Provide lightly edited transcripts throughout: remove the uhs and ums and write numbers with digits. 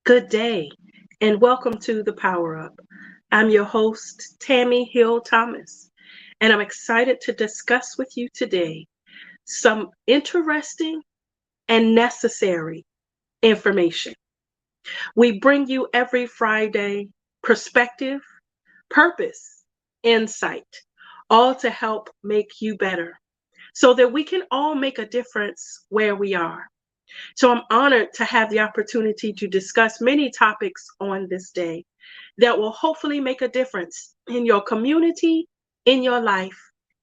Good day, and welcome to the Power Up. I'm your host, Tami Hill Thomas, and I'm excited to discuss with you today some interesting and necessary information. We bring you every Friday perspective, purpose, insight, all to help make you better so that we can all make a difference where we are. So I'm honored to have the opportunity to discuss many topics on this day that will hopefully make a difference in your community, in your life,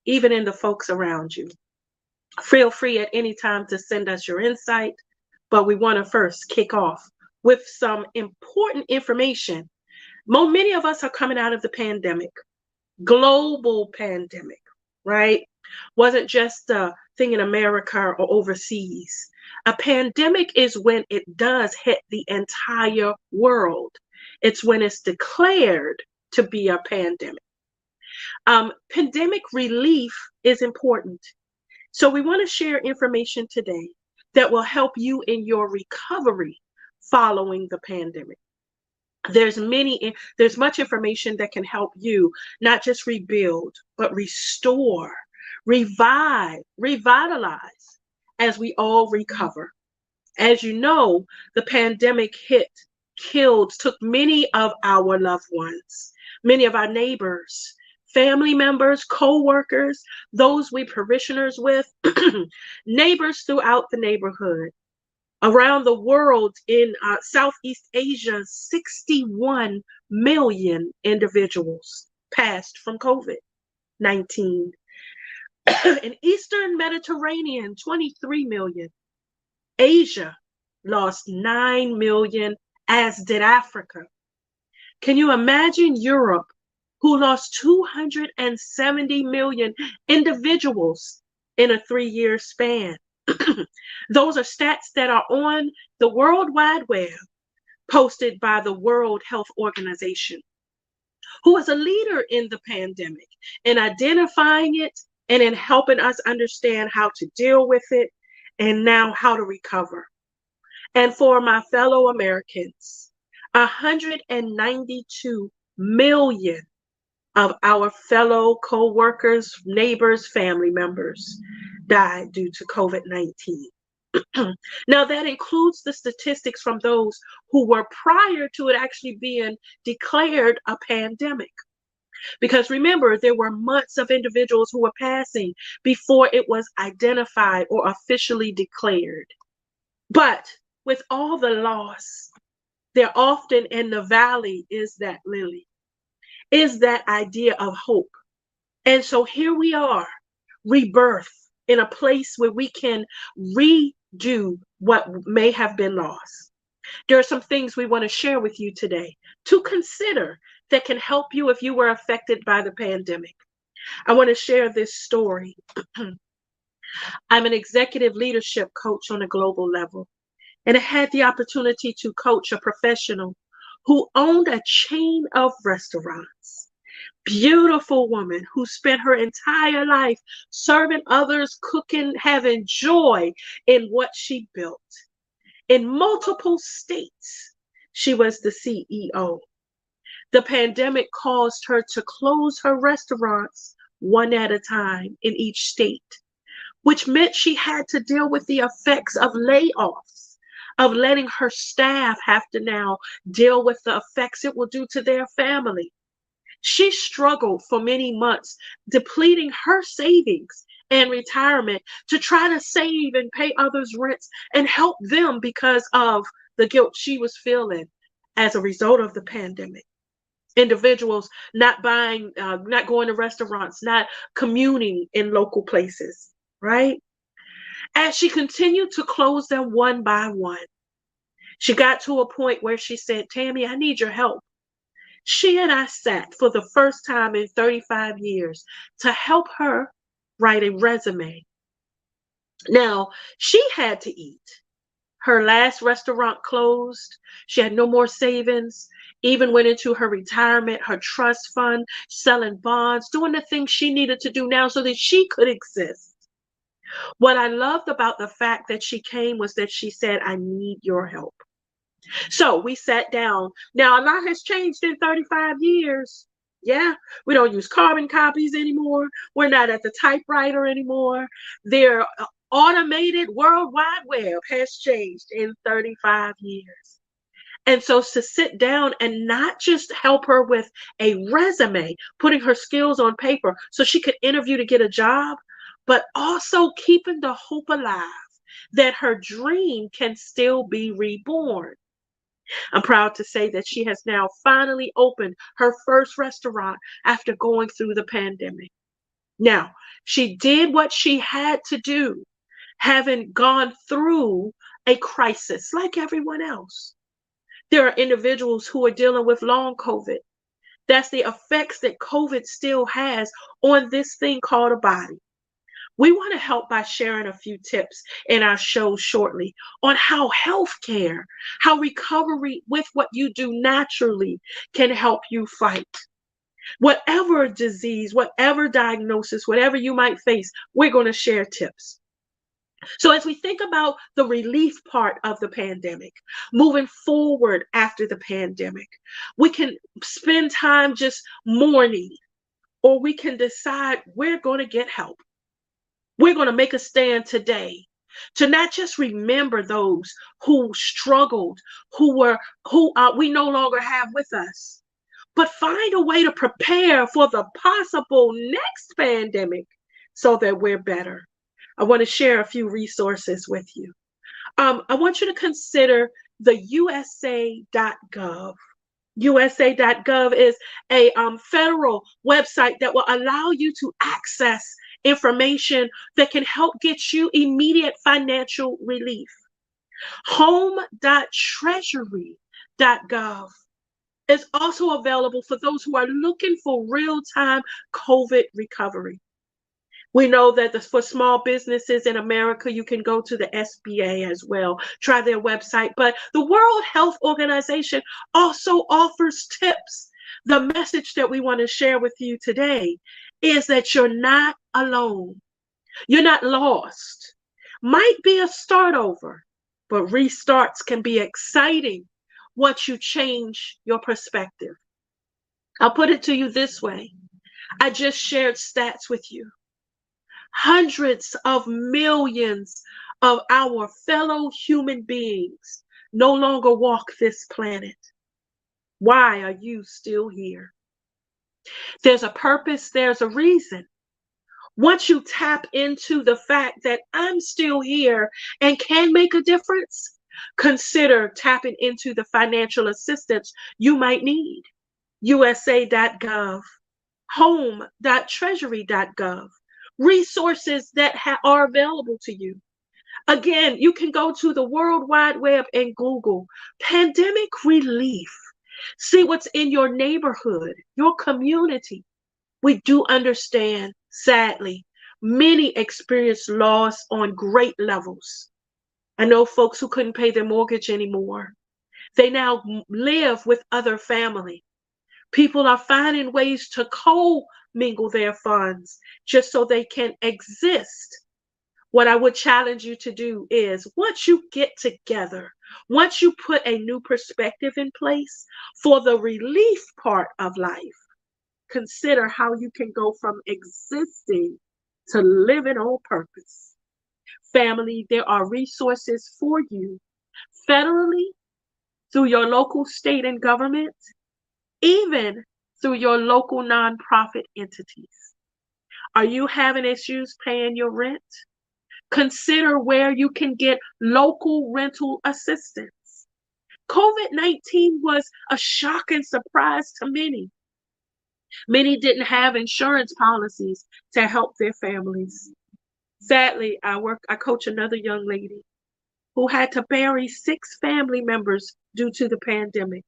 even in the folks around you. Feel free at any time to send us your insight, but we want to first kick off with some important information. Many of us are coming out of the pandemic, global pandemic, right? Wasn't just a thing in America or overseas. A pandemic is when it does hit the entire world. It's when it's declared to be a pandemic. Pandemic relief is important. So we want to share information today that will help you in your recovery following the pandemic. There's much information that can help you not just rebuild, but restore, revive, revitalize as we all recover. As you know, the pandemic took many of our loved ones, many of our neighbors, family members, co-workers, those we parishioners with, neighbors throughout the neighborhood. Around the world in Southeast Asia, 61 million individuals passed from COVID 19. In Eastern Mediterranean, 23 million. Asia lost 9 million, as did Africa. Can you imagine Europe, who lost 270 million individuals in a 3-year span? Those are stats that are on the World Wide Web, posted by the World Health Organization, who is a leader in the pandemic, in identifying it and in helping us understand how to deal with it and now how to recover. And for my fellow Americans, 192 million of our fellow co-workers, neighbors, family members died due to COVID-19. Now, that includes the statistics from those who were prior to it actually being declared a pandemic. Because remember, there were months of individuals who were passing before it was identified or officially declared. But with all the loss, there often in the valley is that lily, is that idea of hope. And so here we are, rebirth in a place where we can redo what may have been lost. There are some things we want to share with you today to consider that can help you if you were affected by the pandemic. I want to share this story. I'm an executive leadership coach on a global level, and I had the opportunity to coach a professional who owned a chain of restaurants. Beautiful woman who spent her entire life serving others, cooking, having joy in what she built. In multiple states, she was the CEO. The pandemic caused her to close her restaurants one at a time in each state, which meant she had to deal with the effects of layoffs, of letting her staff have to now deal with the effects it will do to their family. She struggled for many months, depleting her savings and retirement to try to save and pay others' rents and help them because of the guilt she was feeling as a result of the pandemic. Individuals not buying, not going to restaurants, not communing in local places, right? As she continued to close them one by one, she got to a point where she said, Tami, I need your help. She and I sat for the first time in 35 years to help her write a resume. Now, she had to eat. Her last restaurant closed. She had no more savings, even went into her retirement, her trust fund, selling bonds, doing the things she needed to do now so that she could exist. What I loved about the fact that she came was that she said, I need your help. So we sat down. Now, a lot has changed in 35 years. Yeah, we don't use carbon copies anymore. We're not at the typewriter anymore. Their automated World Wide Web has changed in 35 years. And so to sit down and not just help her with a resume, putting her skills on paper so she could interview to get a job, but also keeping the hope alive that her dream can still be reborn. I'm proud to say that she has now finally opened her first restaurant after going through the pandemic. Now, she did what she had to do, having gone through a crisis like everyone else. There are individuals who are dealing with long COVID. That's the effects that COVID still has on this thing called a body. We want to help by sharing a few tips in our show shortly on how healthcare, how recovery with what you do naturally can help you fight. Whatever disease, whatever diagnosis, whatever you might face, we're going to share tips. So, as we think about the relief part of the pandemic, moving forward after the pandemic, we can spend time just mourning, or we can decide we're going to get help. We're going to make a stand today to not just remember those who struggled, who we no longer have with us, but find a way to prepare for the possible next pandemic so that we're better. I want to share a few resources with you. I want you to consider the USA.gov. USA.gov is a federal website that will allow you to access information that can help get you immediate financial relief. Home.treasury.gov is also available for those who are looking for real-time COVID recovery. We know that for small businesses in America, you can go to the SBA as well, try their website. But the World Health Organization also offers tips. The message that we want to share with you today is that you're not alone. You're not lost. Might be a start over, but restarts can be exciting once you change your perspective. I'll put it to you this way. I just shared stats with you. Hundreds of millions of our fellow human beings no longer walk this planet. Why are you still here? There's a purpose, there's a reason. Once you tap into the fact that I'm still here and can make a difference, consider tapping into the financial assistance you might need. USA.gov, home.treasury.gov, resources that are available to you. Again, you can go to the World Wide Web and Google pandemic relief. See what's in your neighborhood, your community. We do understand, sadly, many experience loss on great levels. I know folks who couldn't pay their mortgage anymore. They now live with other family. People are finding ways to co-mingle their funds just so they can exist. What I would challenge you to do is once you get together, once you put a new perspective in place for the relief part of life, consider how you can go from existing to living on purpose. Family, there are resources for you federally, through your local state and government, even through your local nonprofit entities. Are you having issues paying your rent? Consider where you can get local rental assistance. COVID-19 was a shocking surprise to many. Many didn't have insurance policies to help their families. Sadly, I coach another young lady who had to bury 6 family members due to the pandemic.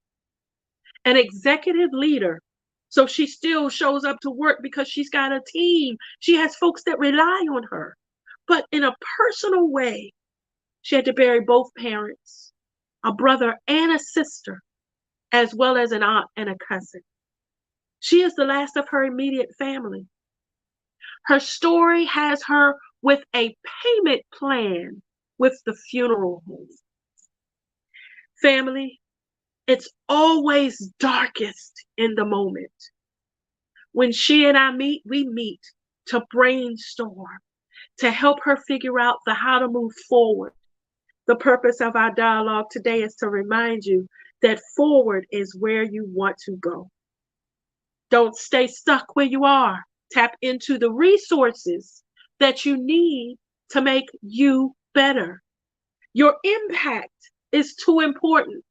An executive leader. So she still shows up to work because she's got a team. She has folks that rely on her. But in a personal way, she had to bury both parents, a brother and a sister, as well as an aunt and a cousin. She is the last of her immediate family. Her story has her with a payment plan with the funeral home. Family, it's always darkest in the moment. When she and I meet, we meet to brainstorm, to help her figure out the how to move forward. The purpose of our dialogue today is to remind you that forward is where you want to go. Don't stay stuck where you are. Tap into the resources that you need to make you better. Your impact is too important,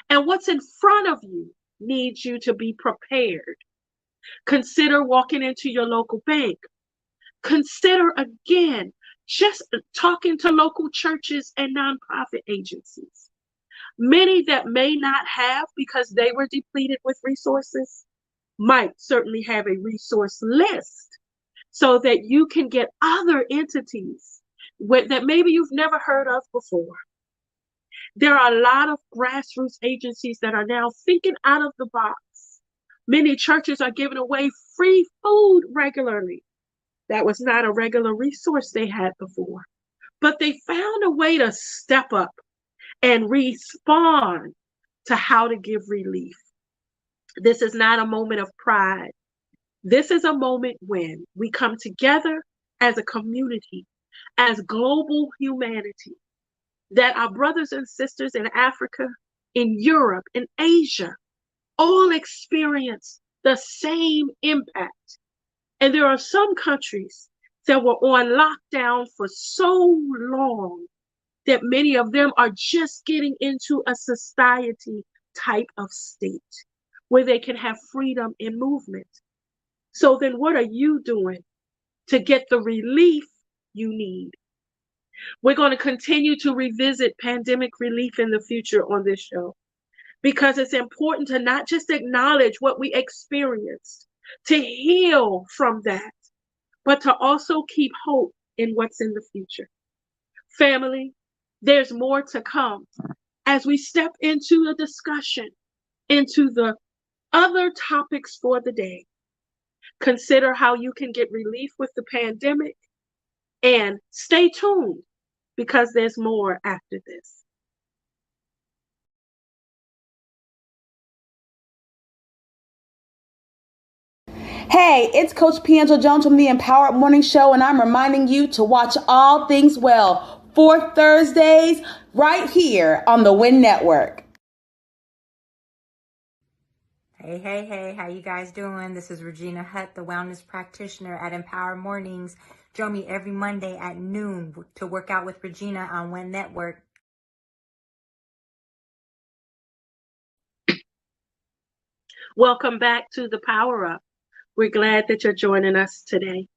and what's in front of you needs you to be prepared. Consider walking into your local bank. Consider again just talking to local churches and nonprofit agencies. Many that may not have because they were depleted with resources might certainly have a resource list so that you can get other entities that maybe you've never heard of before. There are a lot of grassroots agencies that are now thinking out of the box. Many churches are giving away free food regularly. That was not a regular resource they had before. But they found a way to step up and respond to how to give relief. This is not a moment of pride. This is a moment when we come together as a community, as global humanity, that our brothers and sisters in Africa, in Europe, in Asia, all experience the same impact. And there are some countries that were on lockdown for so long that many of them are just getting into a society type of state where they can have freedom in movement. So then what are you doing to get the relief you need? We're going to continue to revisit pandemic relief in the future on this show because it's important to not just acknowledge what we experienced, to heal from that, but to also keep hope in what's in the future. Family, there's more to come as we step into the discussion, into the other topics for the day. Consider how you can get relief with the pandemic and stay tuned because there's more after this. Hey, it's Coach Piangel Jones from the Empowered Morning Show, and I'm reminding you to watch All Things Well 4 Thursdays right here on the WIN Network. Hey, how you guys doing? This is Regina Hutt, the wellness practitioner at Empower Mornings. Join me every Monday at noon to work out with Regina on WIN Network. Welcome back to the Power Up. We're glad that you're joining us today,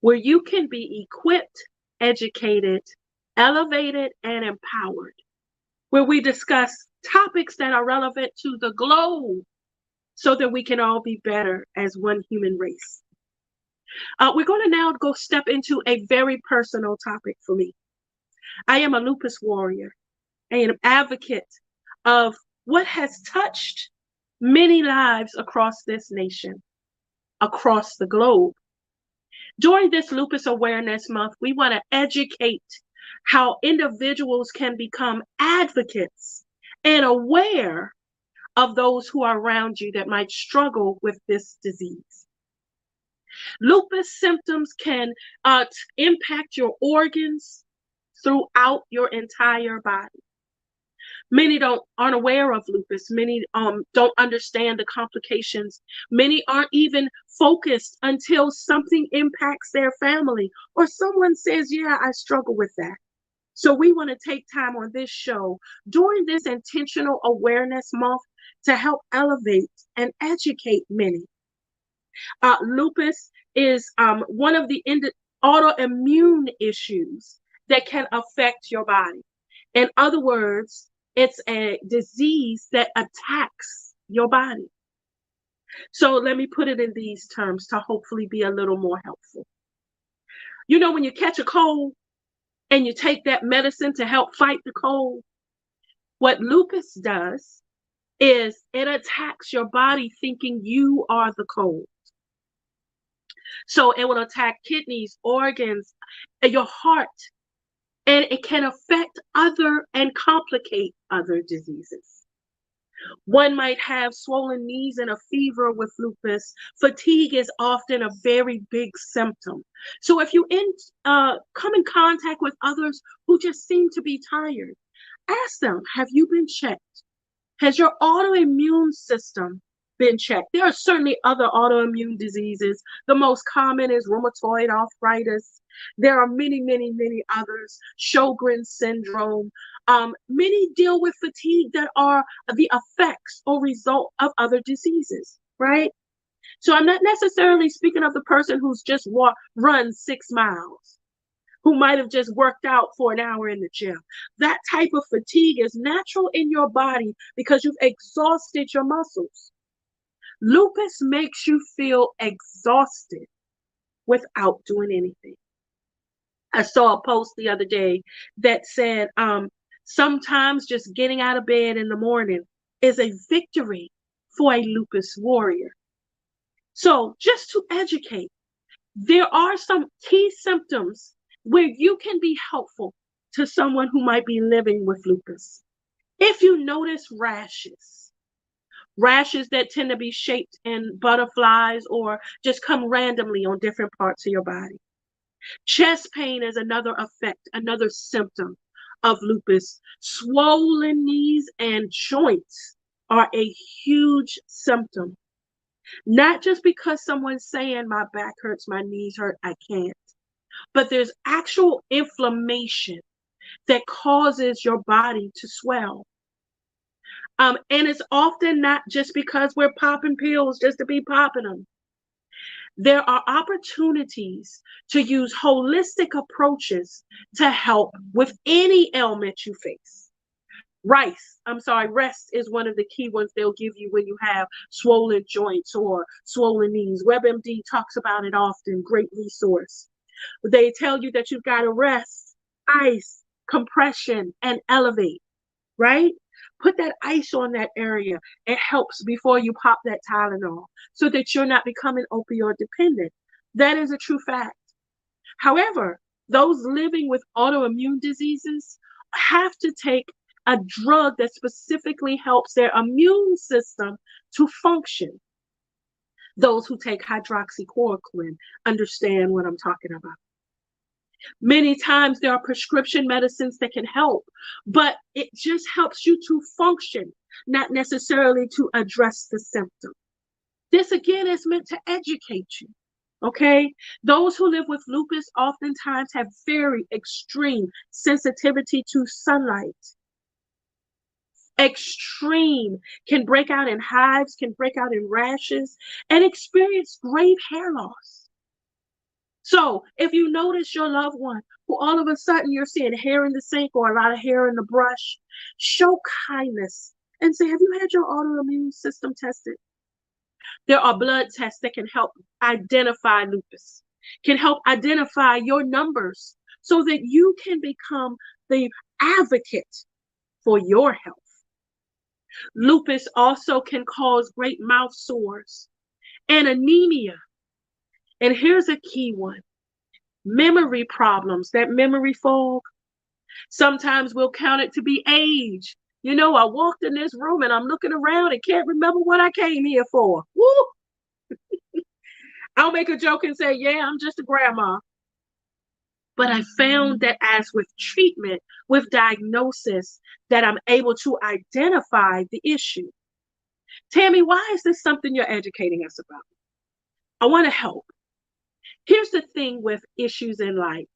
where you can be equipped, educated, elevated, and empowered, where we discuss topics that are relevant to the globe so that we can all be better as one human race. We're going to now go step into a very personal topic for me. I am a lupus warrior, an advocate of what has touched many lives across this nation, across the globe. During this Lupus Awareness Month, we want to educate how individuals can become advocates and aware of those who are around you that might struggle with this disease. Lupus symptoms can impact your organs throughout your entire body. Many aren't aware of lupus. Many don't understand the complications. Many aren't even focused until something impacts their family or someone says, yeah, I struggle with that. So we want to take time on this show during this intentional awareness month to help elevate and educate many. Lupus is one of the autoimmune issues that can affect your body. In other words, it's a disease that attacks your body. So let me put it in these terms to hopefully be a little more helpful. You know, when you catch a cold and you take that medicine to help fight the cold, what lupus does is it attacks your body thinking you are the cold. So it will attack kidneys, organs, your heart, and it can affect other and complicate other diseases. One might have swollen knees and a fever with lupus. Fatigue is often a very big symptom. So if come in contact with others who just seem to be tired, ask them, have you been checked? Has your autoimmune system been checked? There are certainly other autoimmune diseases. The most common is rheumatoid arthritis. There are many, many, many others. Sjogren's syndrome. Many deal with fatigue that are the effects or result of other diseases, right? So I'm not necessarily speaking of the person who's just run 6 miles, who might have just worked out for an hour in the gym. That type of fatigue is natural in your body because you've exhausted your muscles. Lupus makes you feel exhausted without doing anything. I saw a post the other day that said, sometimes just getting out of bed in the morning is a victory for a lupus warrior. So just to educate, there are some key symptoms where you can be helpful to someone who might be living with lupus. If you notice rashes that tend to be shaped in butterflies or just come randomly on different parts of your body. Chest pain is another symptom of lupus. Swollen knees and joints are a huge symptom. Not just because someone's saying my back hurts, my knees hurt, I can't. But there's actual inflammation that causes your body to swell. And it's often not just because we're popping pills just to be popping them. There are opportunities to use holistic approaches to help with any ailment you face. Rest is one of the key ones they'll give you when you have swollen joints or swollen knees. WebMD talks about it often, great resource. They tell you that you've got to rest, ice, compression, and elevate, right? Put that ice on that area. It helps before you pop that Tylenol so that you're not becoming opioid dependent. That is a true fact. However, those living with autoimmune diseases have to take a drug that specifically helps their immune system to function. Those who take hydroxychloroquine understand what I'm talking about. Many times there are prescription medicines that can help, but it just helps you to function, not necessarily to address the symptom. This again is meant to educate you, okay? Those who live with lupus oftentimes have very extreme sensitivity to sunlight. Extreme, can break out in hives, can break out in rashes, and experience grave hair loss. So if you notice your loved one who all of a sudden you're seeing hair in the sink or a lot of hair in the brush, show kindness and say, have you had your autoimmune system tested? There are blood tests that can help identify lupus, can help identify your numbers so that you can become the advocate for your health. Lupus also can cause great mouth sores and anemia. And here's a key one. Memory problems, that memory fog. Sometimes we'll count it to be age. You know, I walked in this room and I'm looking around and can't remember what I came here for. Woo! I'll make a joke and say, yeah, I'm just a grandma. But I found that as with treatment, with diagnosis, that I'm able to identify the issue. Tami, why is this something you're educating us about? I want to help. Here's the thing with issues in life.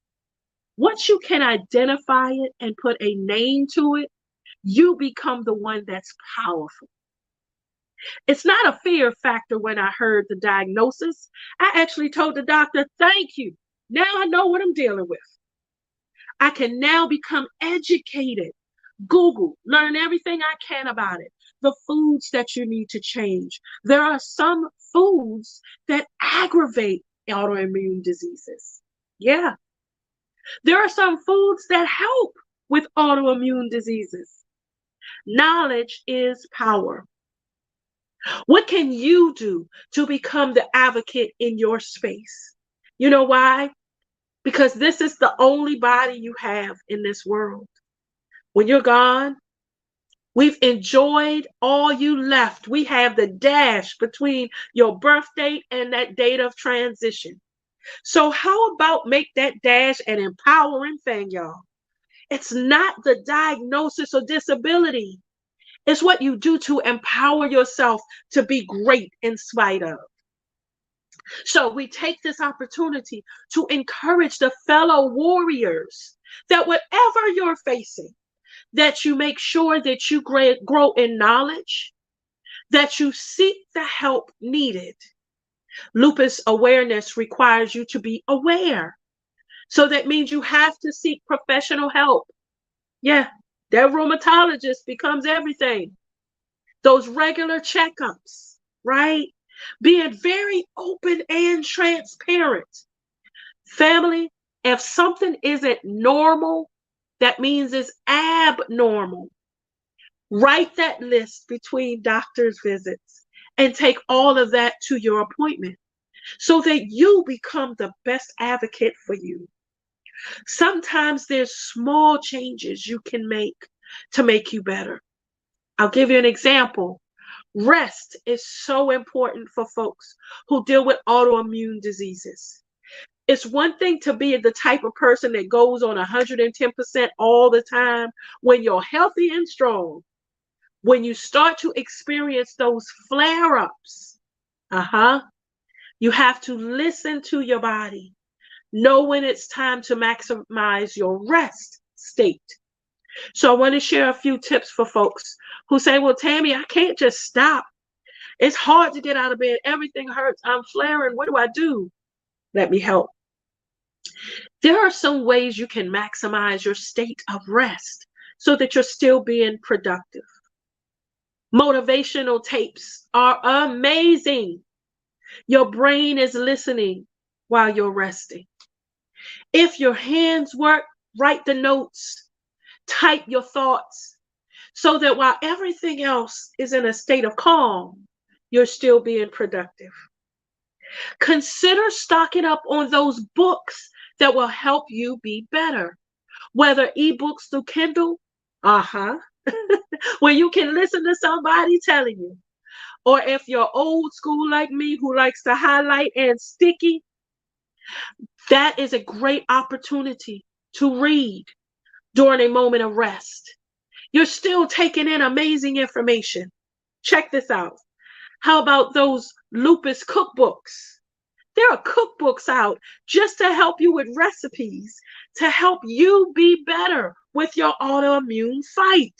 Once you can identify it and put a name to it, you become the one that's powerful. It's not a fear factor when I heard the diagnosis. I actually told the doctor, thank you. Now I know what I'm dealing with. I can now become educated. Google, learn everything I can about it. The foods that you need to change. There are some foods that aggravate autoimmune diseases. Yeah. There are some foods that help with autoimmune diseases. Knowledge is power. What can you do to become the advocate in your space? You know why? because this is the only body you have in this world. When you're gone, we've enjoyed all you left. We have the dash between your birth date and that date of transition. So how about make that dash an empowering thing, y'all? It's not the diagnosis or disability. It's what you do to empower yourself to be great in spite of. So we take this opportunity to encourage the fellow warriors that whatever you're facing, that you make sure that you grow in knowledge, that you seek the help needed. Lupus awareness requires you to be aware. So that means you have to seek professional help. Yeah, that rheumatologist becomes everything. Those regular checkups, right? Being very open and transparent. Family, if something isn't normal, that means it's abnormal. Write that list between doctor's visits and take all of that to your appointment so that you become the best advocate for you. Sometimes there's small changes you can make to make you better. I'll give you an example. Rest is so important for folks who deal with autoimmune diseases. It's one thing to be the type of person that goes on 110% all the time when you're healthy and strong. When you start to experience those flare-ups, you have to listen to your body. Know when it's time to maximize your rest state. So I want to share a few tips for folks who say, well, Tami, I can't just stop. It's hard to get out of bed. Everything hurts. I'm flaring. What do I do? Let me help. There are some ways you can maximize your state of rest so that you're still being productive. Motivational tapes are amazing. Your brain is listening while you're resting. If your hands work, write the notes, type your thoughts, so that while everything else is in a state of calm, you're still being productive. Consider stocking up on those books that will help you be better, whether ebooks through Kindle, where you can listen to somebody telling you, or if you're old school like me who likes to highlight and sticky, that is a great opportunity to read during a moment of rest. You're still taking in amazing information. Check this out. How about those lupus cookbooks? There are cookbooks out just to help you with recipes, to help you be better with your autoimmune fight.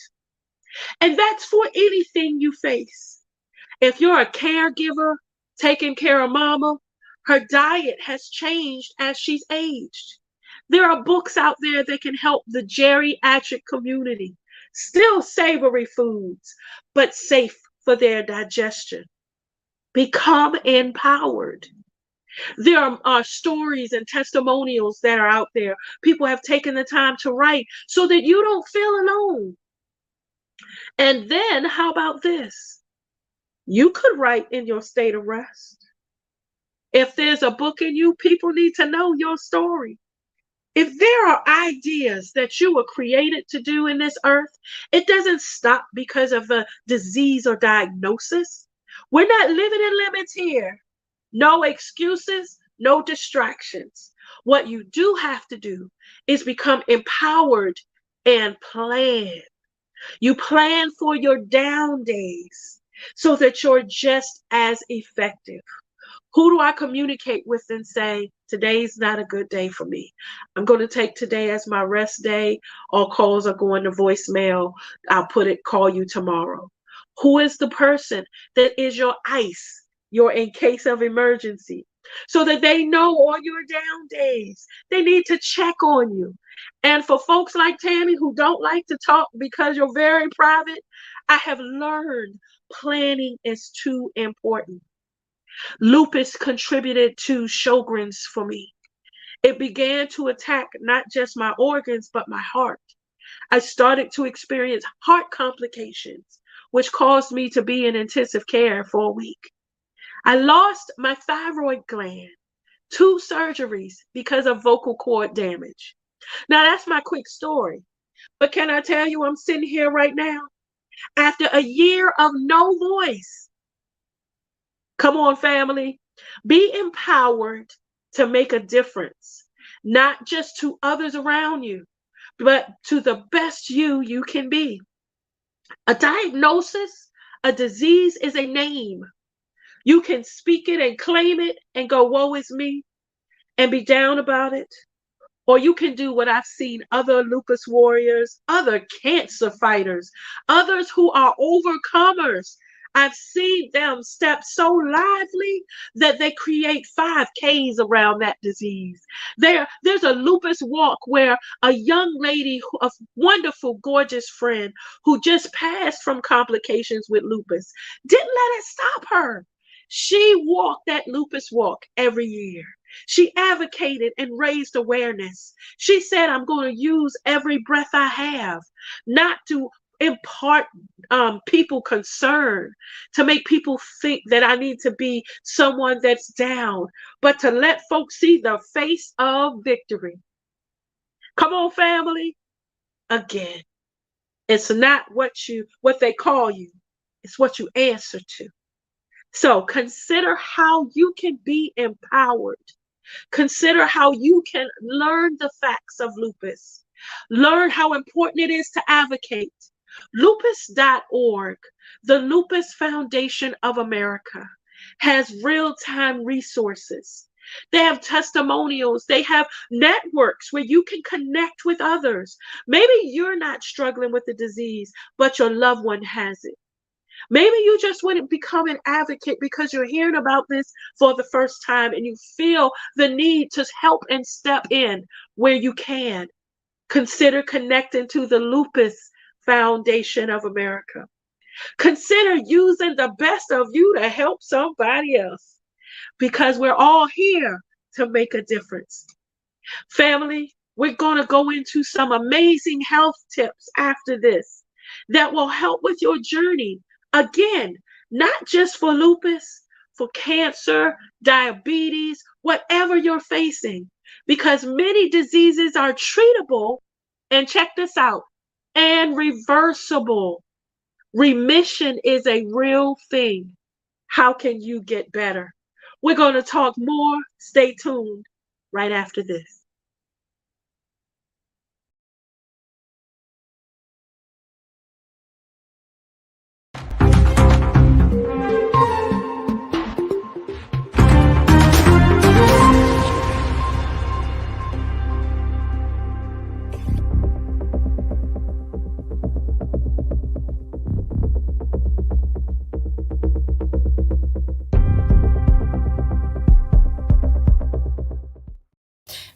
And that's for anything you face. If you're a caregiver taking care of mama, her diet has changed as she's aged. There are books out there that can help the geriatric community. Still savory foods, but safe for their digestion. Become empowered. There are stories and testimonials that are out there. People have taken the time to write so that you don't feel alone. And then, how about this? You could write in your state of rest. If there's a book in you, people need to know your story. If there are ideas that you were created to do in this earth, it doesn't stop because of a disease or diagnosis. We're not living in limits here. No excuses, no distractions. What you do have to do is become empowered and plan. You plan for your down days so that you're just as effective. Who do I communicate with and say, today's not a good day for me? I'm going to take today as my rest day. All calls are going to voicemail. I'll call you tomorrow. Who is the person that is your ice, your in case of emergency, so that they know on your down days, they need to check on you. And for folks like Tami who don't like to talk because you're very private, I have learned planning is too important. Lupus contributed to Sjogren's for me. It began to attack not just my organs, but my heart. I started to experience heart complications, which caused me to be in intensive care for a week. I lost my thyroid gland. 2 surgeries because of vocal cord damage. Now, that's my quick story. But can I tell you, I'm sitting here right now after a year of no voice. Come on, family. Be empowered to make a difference, not just to others around you, but to the best you can be. A diagnosis, a disease is a name. You can speak it and claim it and go, woe is me, and be down about it. Or you can do what I've seen other lupus warriors, other cancer fighters, others who are overcomers. I've seen them step so lively that they create 5Ks around that disease. There's a lupus walk where a young lady, a wonderful, gorgeous friend who just passed from complications with lupus, didn't let it stop her. She walked that lupus walk every year. She advocated and raised awareness. She said, I'm going to use every breath I have, not to impart people concern, to make people think that I need to be someone that's down, but to let folks see the face of victory. Come on, family. Again, it's not what they call you. It's what you answer to. So consider how you can be empowered. Consider how you can learn the facts of lupus. Learn how important it is to advocate. Lupus.org, the Lupus Foundation of America, has real-time resources. They have testimonials. They have networks where you can connect with others. Maybe you're not struggling with the disease, but your loved one has it. Maybe you just want to become an advocate because you're hearing about this for the first time and you feel the need to help and step in where you can. Consider connecting to the Lupus Foundation of America. Consider using the best of you to help somebody else, because we're all here to make a difference. Family, we're going to go into some amazing health tips after this that will help with your journey. Again, not just for lupus, for cancer, diabetes, whatever you're facing, because many diseases are treatable, and check this out, and reversible. Remission is a real thing. How can you get better? We're going to talk more. Stay tuned right after this.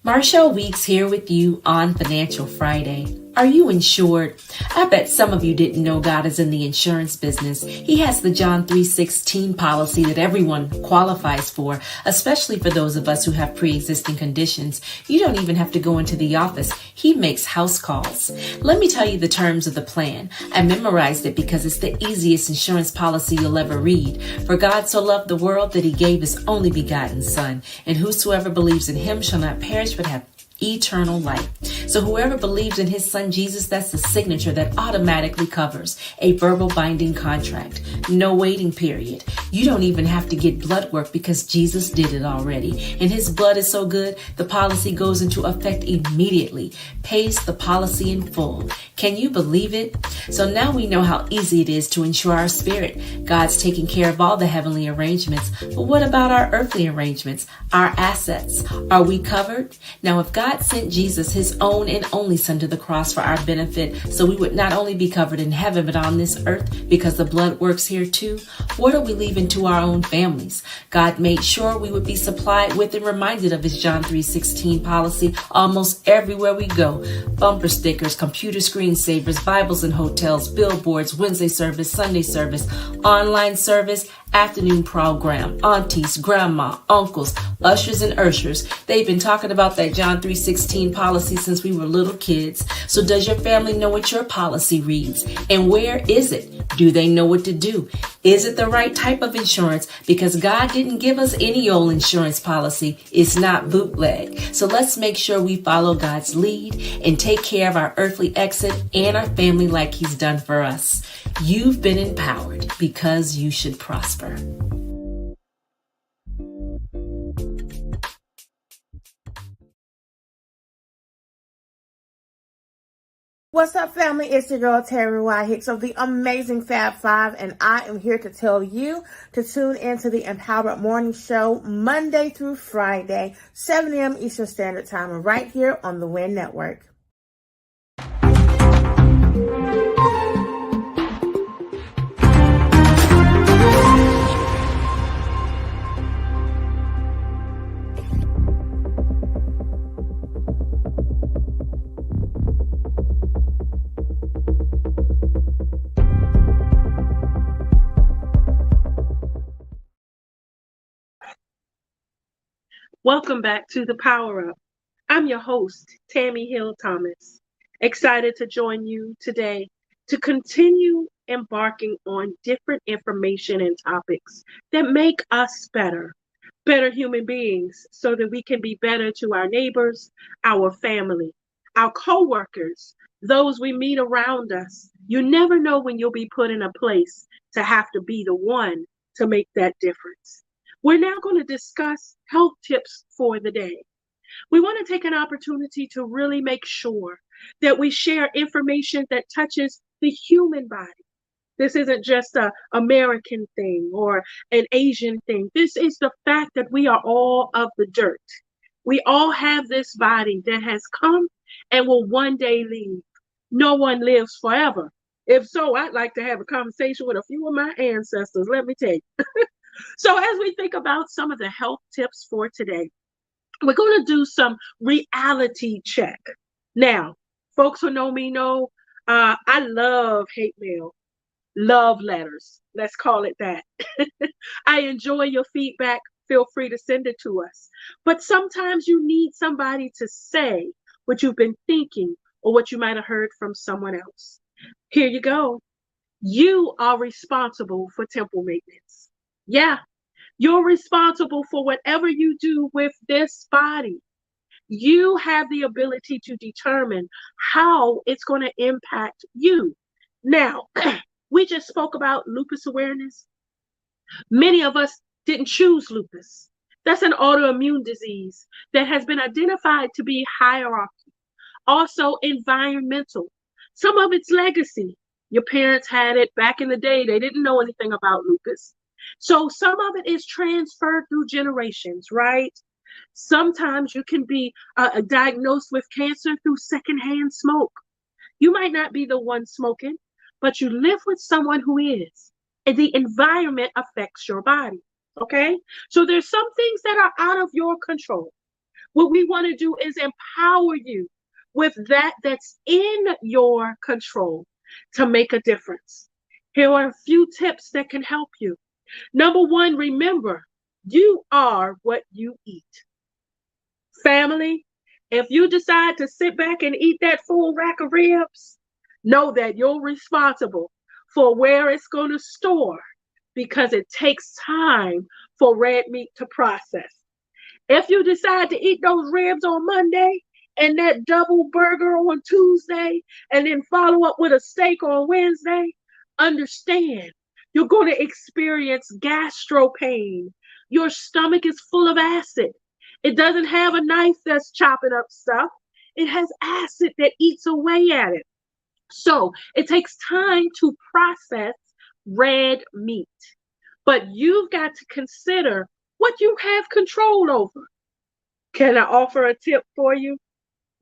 Marshall Weeks here with you on Financial Friday. Are you insured? I bet some of you didn't know God is in the insurance business. He has the John 3:16 policy that everyone qualifies for, especially for those of us who have pre-existing conditions. You don't even have to go into the office. He makes house calls. Let me tell you the terms of the plan. I memorized it because it's the easiest insurance policy you'll ever read. For God so loved the world that he gave his only begotten Son, and whosoever believes in him shall not perish but have eternal life. So whoever believes in his Son Jesus, that's the signature that automatically covers a verbal binding contract. No waiting period. You don't even have to get blood work because Jesus did it already. And his blood is so good, the policy goes into effect immediately. Pays the policy in full. Can you believe it? So now we know how easy it is to insure our spirit. God's taking care of all the heavenly arrangements. But what about our earthly arrangements? Our assets? Are we covered? Now, if God sent Jesus, his own and only Son, to the cross for our benefit, so we would not only be covered in heaven, but on this earth, because the blood works here too, what are we leaving to our own families? God made sure we would be supplied with and reminded of his John 3:16 policy almost everywhere we go. Bumper stickers, computer screensavers, Bibles in hotels, billboards, Wednesday service, Sunday service, online service, afternoon program, aunties, grandma, uncles, ushers, and urshers. They've been talking about that John 3:16 policy since we we were little kids. So does your family know what your policy reads? And where is it? Do they know what to do? Is it the right type of insurance? Because God didn't give us any old insurance policy. It's not bootleg. So let's make sure we follow God's lead and take care of our earthly exit and our family like He's done for us. You've been empowered because you should prosper. What's up, family? It's your girl, Terry Y. Hicks of the amazing Fab Five, and I am here to tell you to tune into the Empowerment Morning Show Monday through Friday, 7 a.m. Eastern Standard Time, right here on the WIN Network. Welcome back to the Power Up. I'm your host, Tami Hill Thomas. Excited to join you today to continue embarking on different information and topics that make us better human beings, so that we can be better to our neighbors, our family, our co-workers, those we meet around us. You never know when you'll be put in a place to have to be the one to make that difference. We're now going to discuss health tips for the day. We want to take an opportunity to really make sure that we share information that touches the human body. This isn't just an American thing or an Asian thing. This is the fact that we are all of the dirt. We all have this body that has come and will one day leave. No one lives forever. If so, I'd like to have a conversation with a few of my ancestors, let me tell you. So as we think about some of the health tips for today, we're going to do some reality check. Now, folks who know me know I love hate mail, love letters. Let's call it that. I enjoy your feedback. Feel free to send it to us. But sometimes you need somebody to say what you've been thinking or what you might have heard from someone else. Here you go. You are responsible for temple maintenance. Yeah, you're responsible for whatever you do with this body. You have the ability to determine how it's going to impact you. Now, we just spoke about lupus awareness. Many of us didn't choose lupus. That's an autoimmune disease that has been identified to be hierarchy, also environmental. Some of it's legacy. Your parents had it back in the day. They didn't know anything about lupus. So some of it is transferred through generations, right? Sometimes you can be diagnosed with cancer through secondhand smoke. You might not be the one smoking, but you live with someone who is. And the environment affects your body, okay? So there's some things that are out of your control. What we want to do is empower you with that's in your control to make a difference. Here are a few tips that can help you. Number one, remember, you are what you eat. Family, if you decide to sit back and eat that full rack of ribs, know that you're responsible for where it's going to store, because it takes time for red meat to process. If you decide to eat those ribs on Monday and that double burger on Tuesday and then follow up with a steak on Wednesday, understand you're going to experience gastro pain. Your stomach is full of acid. It doesn't have a knife that's chopping up stuff. It has acid that eats away at it. So it takes time to process red meat. But you've got to consider what you have control over. Can I offer a tip for you?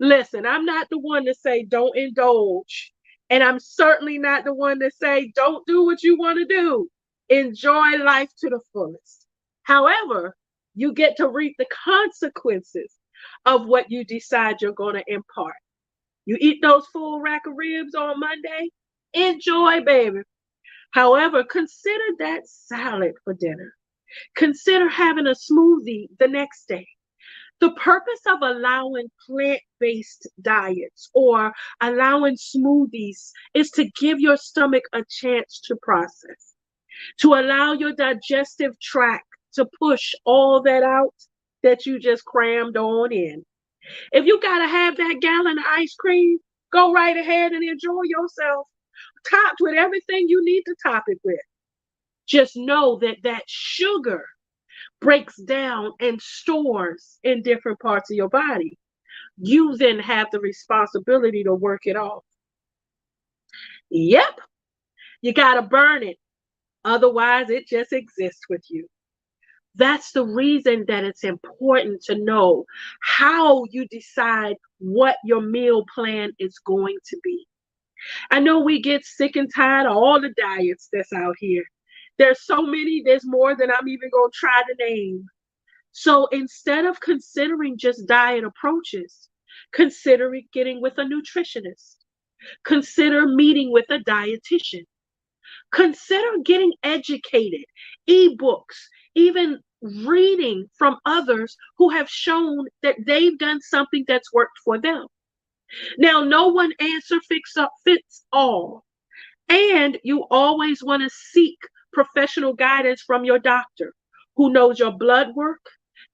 Listen, I'm not the one to say don't indulge. And I'm certainly not the one to say don't do what you want to do. Enjoy life to the fullest. However, you get to reap the consequences of what you decide you're going to impart. You eat those full rack of ribs on Monday, enjoy, baby. However, consider that salad for dinner. Consider having a smoothie the next day. The purpose of allowing plant-based diets or allowing smoothies is to give your stomach a chance to process, to allow your digestive tract to push all that out that you just crammed on in. If you got to have that gallon of ice cream, go right ahead and enjoy yourself, topped with everything you need to top it with. Just know that that sugar breaks down and stores in different parts of your body. You then have the responsibility to work it off. Yep, you got to burn it. Otherwise, it just exists with you. That's the reason that it's important to know how you decide what your meal plan is going to be. I know we get sick and tired of all the diets that's out here. There's so many, there's more than I'm even going to try to name. So instead of considering just diet approaches, consider getting with a nutritionist. Consider meeting with a dietitian. Consider getting educated, ebooks, even reading from others who have shown that they've done something that's worked for them. Now, no one answer fits all. And you always want to seek professional guidance from your doctor who knows your blood work.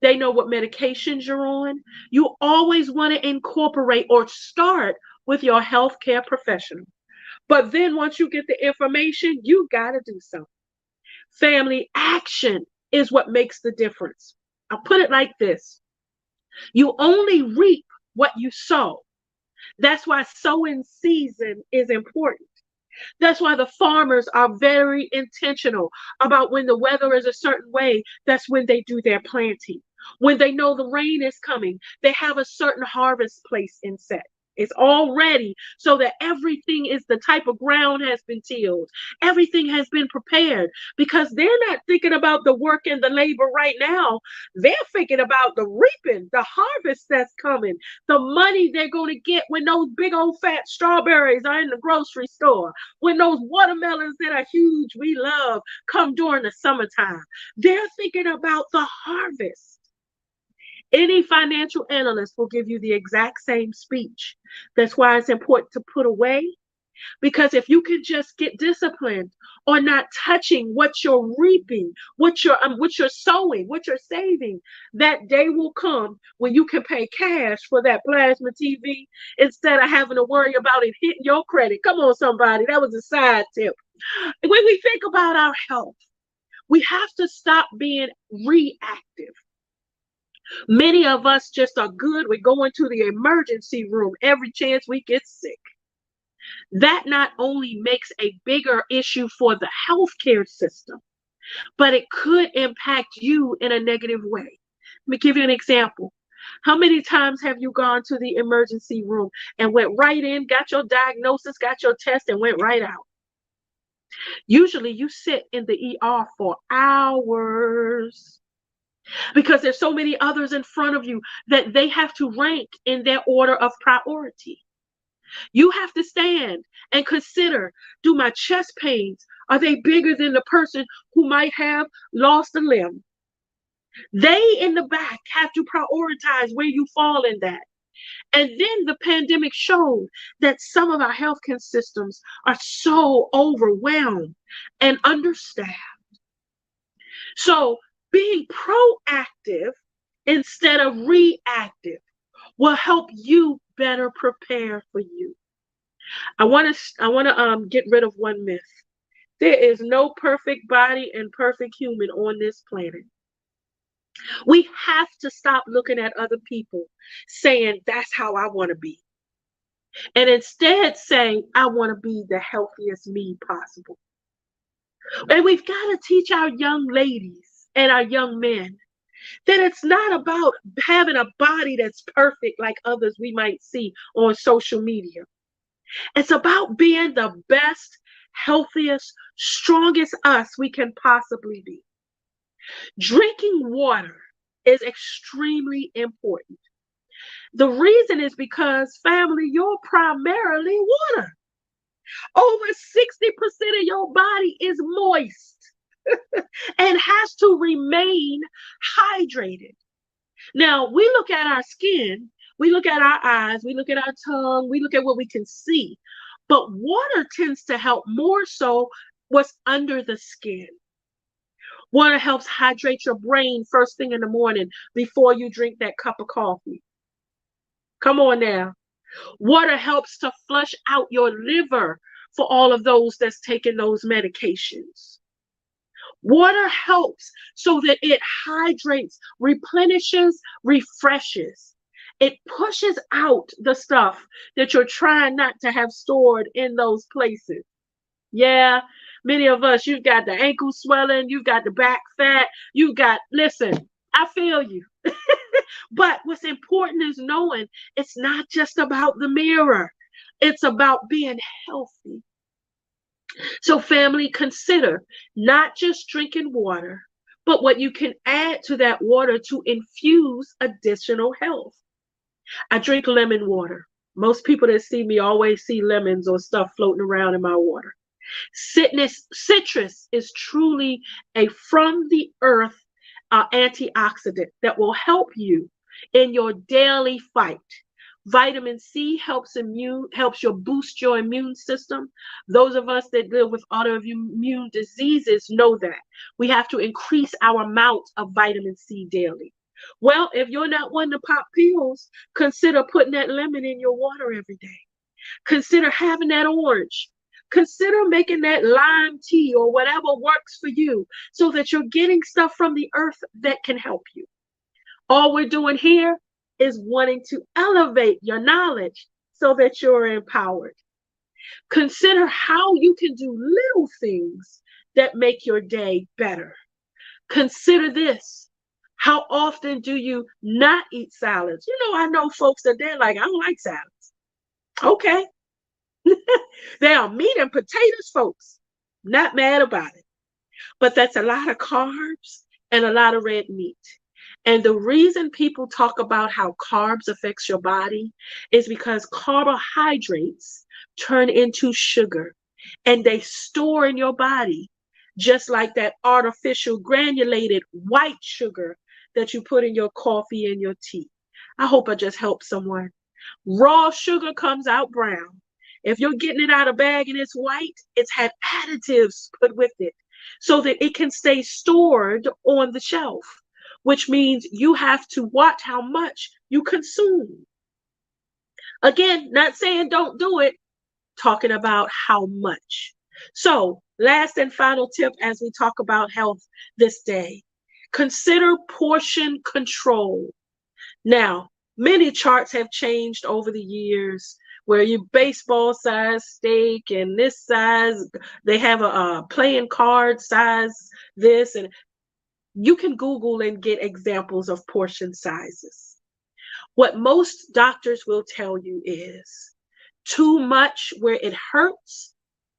They know what medications you're on. You always want to incorporate or start with your healthcare professional. But then once you get the information, you got to do something. Family action is what makes the difference. I'll put it like this. You only reap what you sow. That's why sowing season is important. That's why the farmers are very intentional about when the weather is a certain way, that's when they do their planting. When they know the rain is coming, they have a certain harvest place in set. It's all ready so that everything is the type of ground has been tilled. Everything has been prepared because they're not thinking about the work and the labor right now. They're thinking about the reaping, the harvest that's coming, the money they're going to get when those big old fat strawberries are in the grocery store, when those watermelons that are huge we love come during the summertime. They're thinking about the harvest. Any financial analyst will give you the exact same speech. That's why it's important to put away, because if you can just get disciplined on not touching what you're reaping, what you're sowing, what you're saving, that day will come when you can pay cash for that plasma TV instead of having to worry about it hitting your credit. Come on, somebody. That was a side tip. When we think about our health, we have to stop being reactive. Many of us just are good with going to the emergency room every chance we get sick. That not only makes a bigger issue for the healthcare system, but it could impact you in a negative way. Let me give you an example. How many times have you gone to the emergency room and went right in, got your diagnosis, got your test, and went right out? Usually you sit in the ER for hours, because there's so many others in front of you that they have to rank in their order of priority. You have to stand and consider, do my chest pains, are they bigger than the person who might have lost a limb? They in the back have to prioritize where you fall in that. And then the pandemic showed that some of our healthcare systems are so overwhelmed and understaffed. So being proactive instead of reactive will help you better prepare for you. I want to get rid of one myth. There is no perfect body and perfect human on this planet. We have to stop looking at other people saying that's how I want to be, and instead say I want to be the healthiest me possible. And we've got to teach our young ladies and our young men that it's not about having a body that's perfect like others we might see on social media. It's about being the best, healthiest, strongest us we can possibly be. Drinking water is extremely important. The reason is because, family, you're primarily water. Over 60% of your body is moist and has to remain hydrated. Now, we look at our skin, we look at our eyes, we look at our tongue, we look at what we can see. But water tends to help more so what's under the skin. Water helps hydrate your brain first thing in the morning before you drink that cup of coffee. Come on now. Water helps to flush out your liver for all of those that's taking those medications. Water helps so that it hydrates, replenishes, refreshes. It pushes out the stuff that you're trying not to have stored in those places. Yeah, many of us, you've got the ankle swelling, you've got the back fat, listen, I feel you. But what's important is knowing it's not just about the mirror, it's about being healthy. So, family, consider not just drinking water, but what you can add to that water to infuse additional health. I drink lemon water. Most people that see me always see lemons or stuff floating around in my water. Citrus is truly a from the earth antioxidant that will help you in your daily fight. Vitamin C helps you boost your immune system. Those of us that deal with autoimmune diseases know that we have to increase our amount of vitamin C daily. Well, if you're not one to pop pills, consider putting that lemon in your water every day. Consider having that orange. Consider making that lime tea or whatever works for you so that you're getting stuff from the earth that can help you. All we're doing here is wanting to elevate your knowledge so that you're empowered. Consider how you can do little things that make your day better. Consider this. How often do you not eat salads? I know folks that they're like, I don't like salads. Okay. They are meat and potatoes, folks. Not mad about it. But that's a lot of carbs and a lot of red meat. And the reason people talk about how carbs affects your body is because carbohydrates turn into sugar and they store in your body just like that artificial granulated white sugar that you put in your coffee and your tea. I hope I just helped someone. Raw sugar comes out brown. If you're getting it out of bag and it's white, it's had additives put with it so that it can stay stored on the shelf, which means you have to watch how much you consume. Again, not saying don't do it, talking about how much. So, last and final tip as we talk about health this day, consider portion control. Now, many charts have changed over the years where you baseball size steak and this size, they have a playing card size, this, and you can Google and get examples of portion sizes. What most doctors will tell you is too much where it hurts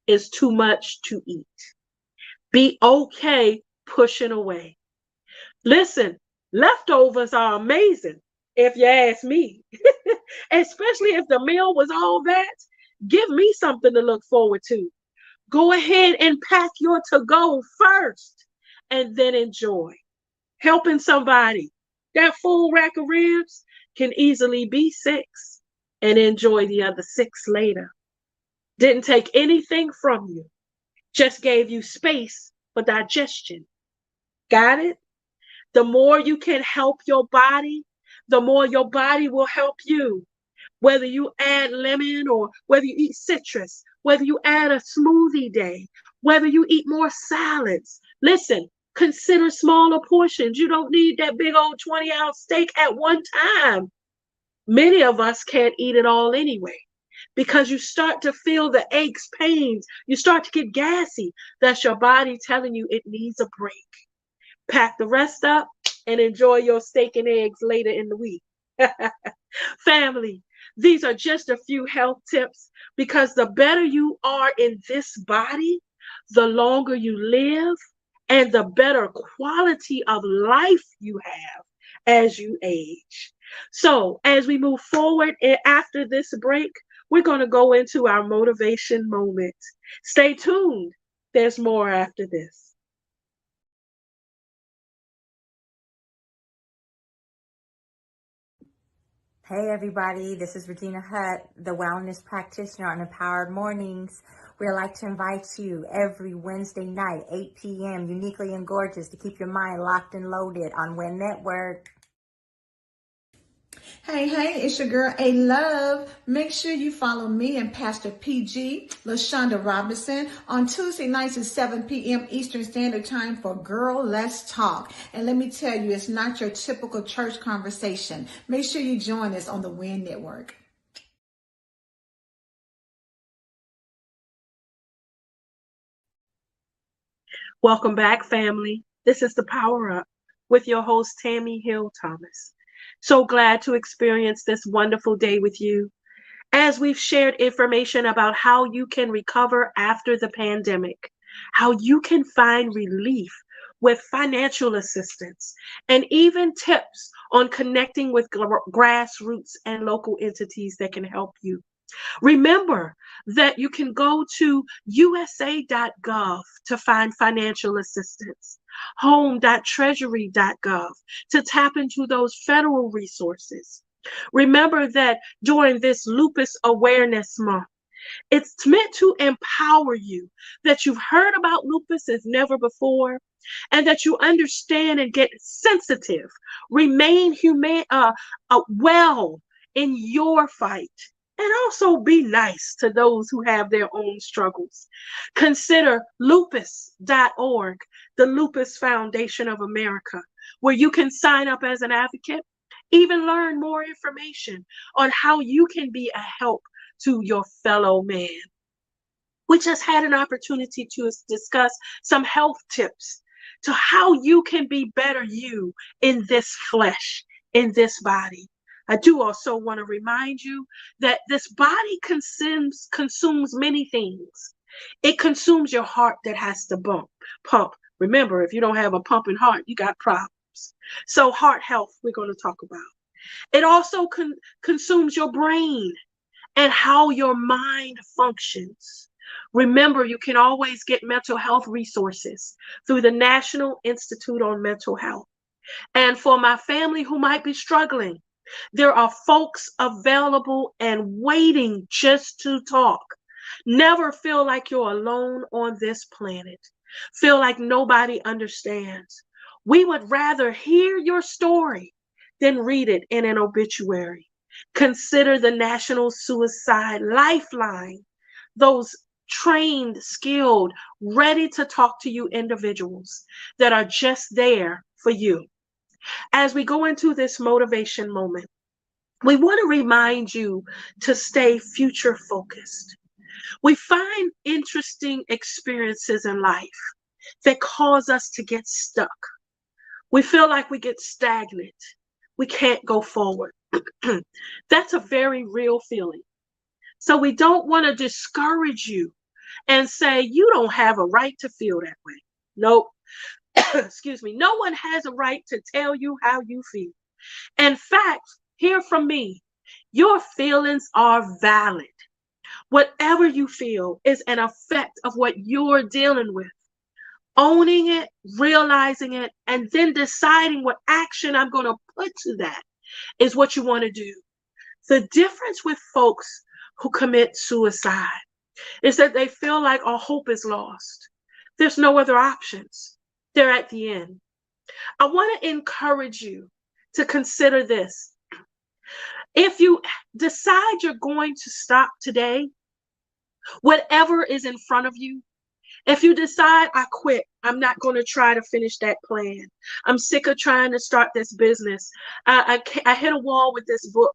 is too much to eat. Be okay pushing away. Listen, leftovers are amazing, if you ask me. Especially if the meal was all that. Give me something to look forward to. Go ahead and pack your to-go first and then enjoy. Helping somebody. That full rack of ribs can easily be 6 and enjoy the other 6 later. Didn't take anything from you. Just gave you space for digestion. Got it? The more you can help your body, the more your body will help you. Whether you add lemon or whether you eat citrus, whether you add a smoothie day, whether you eat more salads. Listen, consider smaller portions. You don't need that big old 20-ounce steak at one time. Many of us can't eat it all anyway because you start to feel the aches, pains. You start to get gassy. That's your body telling you it needs a break. Pack the rest up and enjoy your steak and eggs later in the week. Family, these are just a few health tips because the better you are in this body, the longer you live and the better quality of life you have as you age. So as we move forward after this break, we're going to go into our motivation moment. Stay tuned. There's more after this. Hey everybody, this is Regina Hutt, the wellness practitioner on Empowered Mornings. We'd like to invite you every Wednesday night, 8 p.m., uniquely and gorgeous, to keep your mind locked and loaded on WIN Network. Hey, it's your girl A Love. Make sure you follow me and Pastor PG, LaShonda Robinson, on Tuesday nights at 7 p.m. Eastern Standard Time for Girl Let's Talk. And let me tell you, it's not your typical church conversation. Make sure you join us on the WIN Network. Welcome back, family. This is the Power Up with your host, Tami Hill Thomas. So glad to experience this wonderful day with you as we've shared information about how you can recover after the pandemic, how you can find relief with financial assistance, and even tips on connecting with grassroots and local entities that can help you. Remember that you can go to usa.gov to find financial assistance, home.treasury.gov to tap into those federal resources. Remember that during this Lupus Awareness Month, it's meant to empower you that you've heard about lupus as never before and that you understand and get sensitive, remain well in your fight, and also be nice to those who have their own struggles. Consider lupus.org, the Lupus Foundation of America, where you can sign up as an advocate, even learn more information on how you can be a help to your fellow man. We just had an opportunity to discuss some health tips to how you can be better you in this flesh, in this body. I do also want to remind you that this body consumes many things. It consumes your heart that has to pump. Remember, if you don't have a pumping heart, you got problems. So heart health, we're going to talk about. It also consumes your brain and how your mind functions. Remember, you can always get mental health resources through the National Institute on Mental Health. And for my family who might be struggling, there are folks available and waiting just to talk. Never feel like you're alone on this planet. Feel like nobody understands. We would rather hear your story than read it in an obituary. Consider the National Suicide Lifeline, those trained, skilled, ready to talk to you individuals that are just there for you. As we go into this motivation moment, we want to remind you to stay future focused. We find interesting experiences in life that cause us to get stuck. We feel like we get stagnant. We can't go forward. That's a very real feeling. So we don't want to discourage you and say, you don't have a right to feel that way. Nope. Excuse me. No one has a right to tell you how you feel. In fact, hear from me. Your feelings are valid. Whatever you feel is an effect of what you're dealing with. Owning it, realizing it, and then deciding what action I'm going to put to that is what you want to do. The difference with folks who commit suicide is that they feel like all hope is lost. There's no other options. They're at the end. I want to encourage you to consider this. If you decide you're going to stop today, whatever is in front of you, if you decide, I quit, I'm not going to try to finish that plan. I'm sick of trying to start this business. I hit a wall with this book.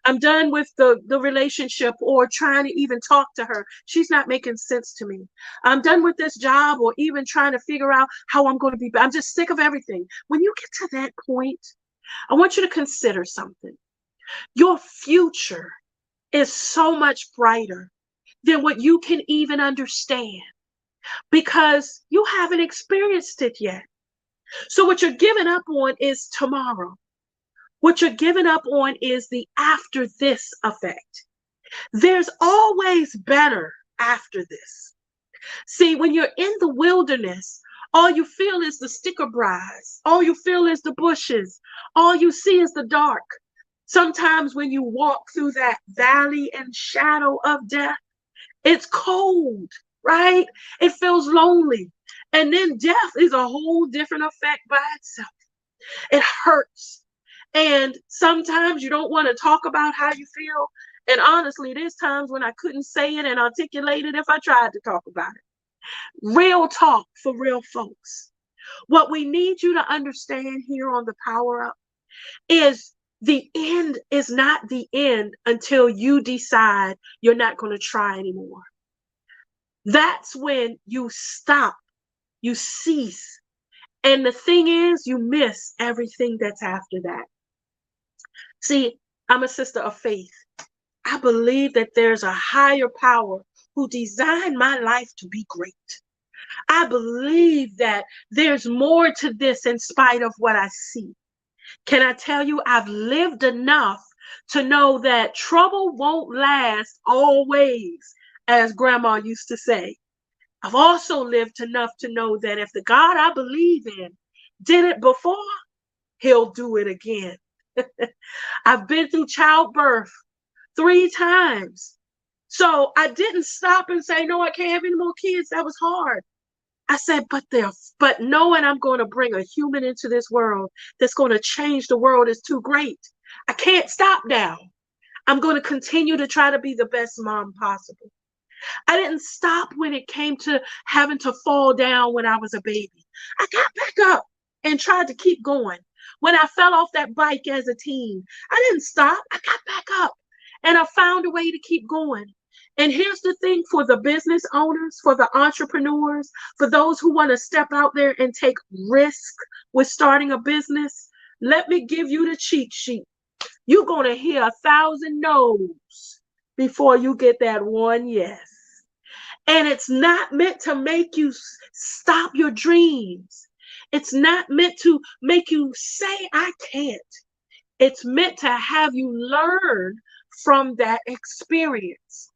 I'm done with the relationship or trying to even talk to her. She's not making sense to me. I'm done with this job or even trying to figure out how I'm going to be. I'm just sick of everything. When you get to that point, I want you to consider something. Your future is so much brighter than what you can even understand because you haven't experienced it yet. So what you're giving up on is tomorrow. What you're giving up on is the after this effect. There's always better after this. See, when you're in the wilderness, all you feel is the sticker briars. All you feel is the bushes. All you see is the dark. Sometimes when you walk through that valley and shadow of death, it's cold, right? It feels lonely. And then death is a whole different effect by itself. It hurts. And sometimes you don't want to talk about how you feel. And honestly, there's times when I couldn't say it and articulate it if I tried to talk about it. Real talk for real folks. What we need you to understand here on the Power Up is the end is not the end until you decide you're not going to try anymore. That's when you stop, you cease. And the thing is, you miss everything that's after that. See, I'm a sister of faith. I believe that there's a higher power who designed my life to be great. I believe that there's more to this in spite of what I see. Can I tell you, I've lived enough to know that trouble won't last always, as Grandma used to say. I've also lived enough to know that if the God I believe in did it before, he'll do it again. I've been through childbirth 3 times. So I didn't stop and say, no, I can't have any more kids. That was hard. I said, but knowing I'm going to bring a human into this world that's going to change the world is too great. I can't stop now. I'm going to continue to try to be the best mom possible. I didn't stop when it came to having to fall down when I was a baby. I got back up and tried to keep going. When I fell off that bike as a teen, I didn't stop. I got back up and I found a way to keep going. And here's the thing for the business owners, for the entrepreneurs, for those who want to step out there and take risk with starting a business, let me give you the cheat sheet. You're going to hear 1,000 no's before you get that one yes. And it's not meant to make you stop your dreams. It's not meant to make you say, I can't. It's meant to have you learn from that experience.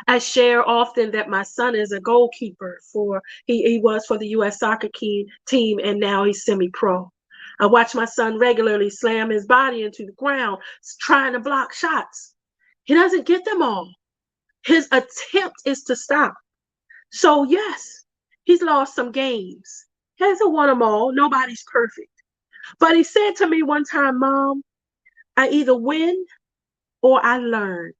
I share often that my son is a goalkeeper he was for the U.S. soccer team, and now he's semi-pro. I watch my son regularly slam his body into the ground, trying to block shots. He doesn't get them all. His attempt is to stop. So yes, he's lost some games. He hasn't won them all. Nobody's perfect. But he said to me one time, Mom, I either win or I learn.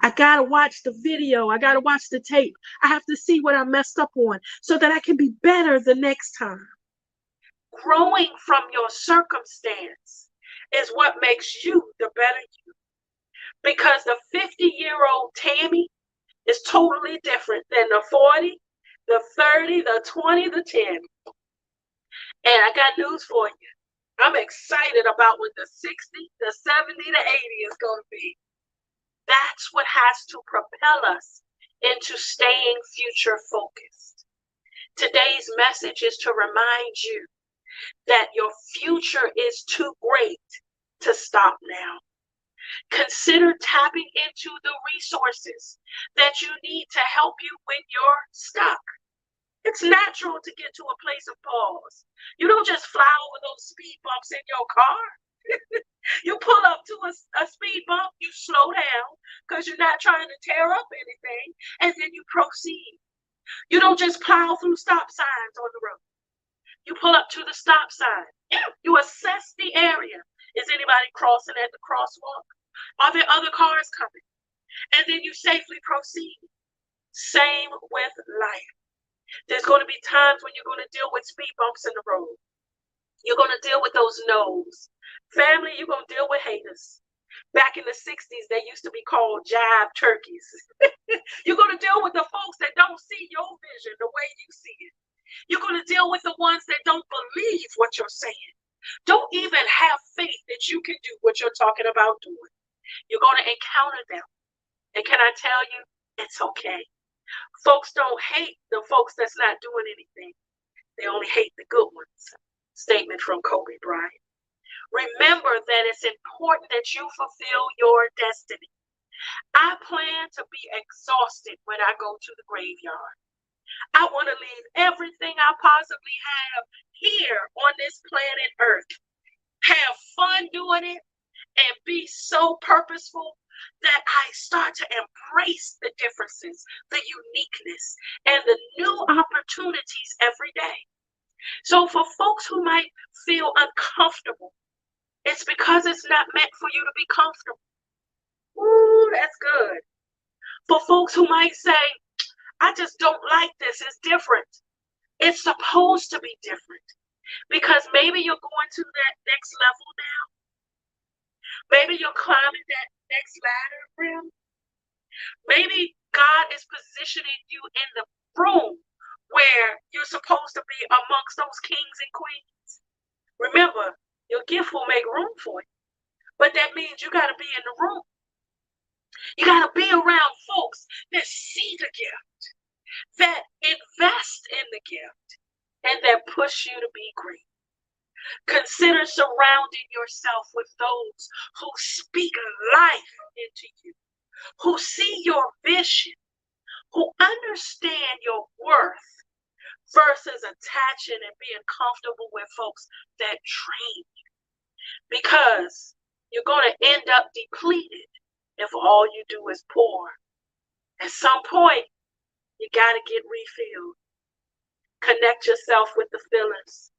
I got to watch the video. I got to watch the tape. I have to see what I messed up on so that I can be better the next time. Growing from your circumstance is what makes you the better you. Because the 50-year-old Tami is totally different than the 40, the 30, the 20, the 10. And I got news for you. I'm excited about what the 60, the 70, the 80 is going to be. That's what has to propel us into staying future focused. Today's message is to remind you that your future is too great to stop now. Consider tapping into the resources that you need to help you when you're stuck. It's natural to get to a place of pause. You don't just fly over those speed bumps in your car. You pull up to a speed bump, you slow down because you're not trying to tear up anything, and then you proceed. You don't just plow through stop signs on the road. You pull up to the stop sign. You assess the area. Is anybody crossing at the crosswalk? Are there other cars coming? And then you safely proceed. Same with life. There's going to be times when you're going to deal with speed bumps in the road. You're going to deal with those no's. Family, you're going to deal with haters. Back in the 60s, they used to be called jive turkeys. You're going to deal with the folks that don't see your vision the way you see it. You're going to deal with the ones that don't believe what you're saying. Don't even have faith that you can do what you're talking about doing. You're going to encounter them. And can I tell you, it's okay. Folks don't hate the folks that's not doing anything. They only hate the good ones. Statement from Kobe Bryant. Remember that it's important that you fulfill your destiny. I plan to be exhausted when I go to the graveyard. I want to leave everything I possibly have here on this planet Earth. Have fun doing it and be so purposeful that I start to embrace the differences, the uniqueness, and the new opportunities every day. So for folks who might feel uncomfortable, it's because it's not meant for you to be comfortable. Ooh, that's good. For folks who might say, I just don't like this, it's different. It's supposed to be different because maybe you're going to that next level now. Maybe you're climbing that next ladder rim. Maybe God is positioning you in the room where you're supposed to be amongst those kings and queens. Remember, your gift will make room for you, but that means you got to be in the room. You got to be around folks that see the gift, that invest in the gift, and that push you to be great. Consider surrounding yourself with those who speak life into you, who see your vision, who understand your worth versus attaching and being comfortable with folks that drain you. Because you're going to end up depleted if all you do is pour. At some point, you got to get refilled. Connect yourself with the fillers.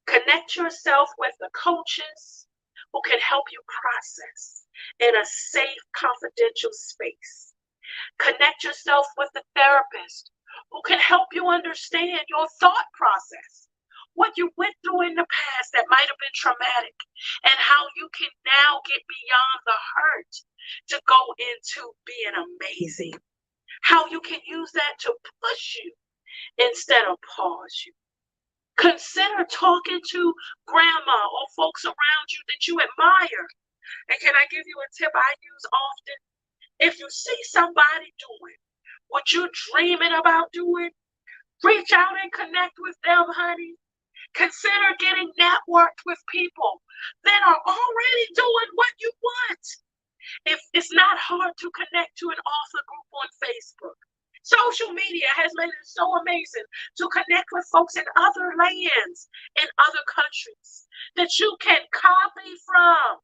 Connect yourself with the coaches who can help you process in a safe, confidential space. Connect yourself with the therapist who can help you understand your thought process, what you went through in the past that might have been traumatic, and how you can now get beyond the hurt to go into being amazing. How you can use that to push you instead of pause you. Consider talking to grandma or folks around you that you admire. And can I give you a tip I use often? If you see somebody doing what you're dreaming about doing, reach out and connect with them, honey. Consider getting networked with people that are already doing what you want. If it's not hard to connect to an author group on Facebook, social media has made it so amazing to connect with folks in other lands, in other countries, that you can copy from.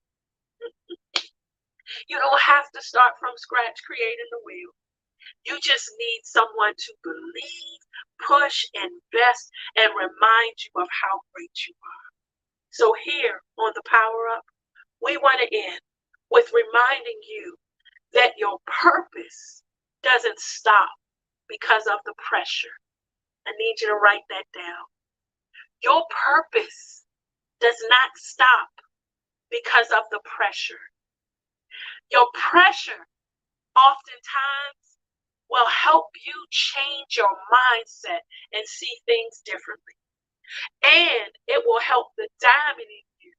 You don't have to start from scratch creating the wheel. You just need someone to believe, push, invest, and remind you of how great you are. So here on the Power Up, we want to end with reminding you that your purpose doesn't stop because of the pressure. I need you to write that down. Your purpose does not stop because of the pressure. Your pressure oftentimes will help you change your mindset and see things differently. And it will help the diamond in you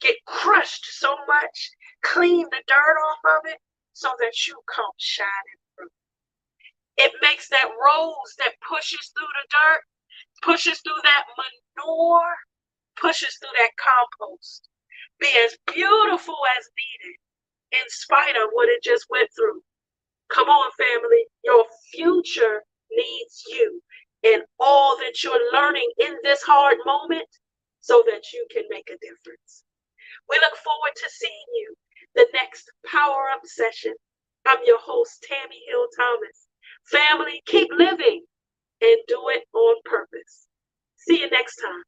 get crushed so much, clean the dirt off of it so that you come shining through. It makes that rose that pushes through the dirt, pushes through that manure, pushes through that compost, be as beautiful as needed in spite of what it just went through. Come on, family. Your future needs you and all that you're learning in this hard moment so that you can make a difference. We look forward to seeing you the next Power Up session. I'm your host, Tami Hill Thomas. Family, keep living and do it on purpose. See you next time.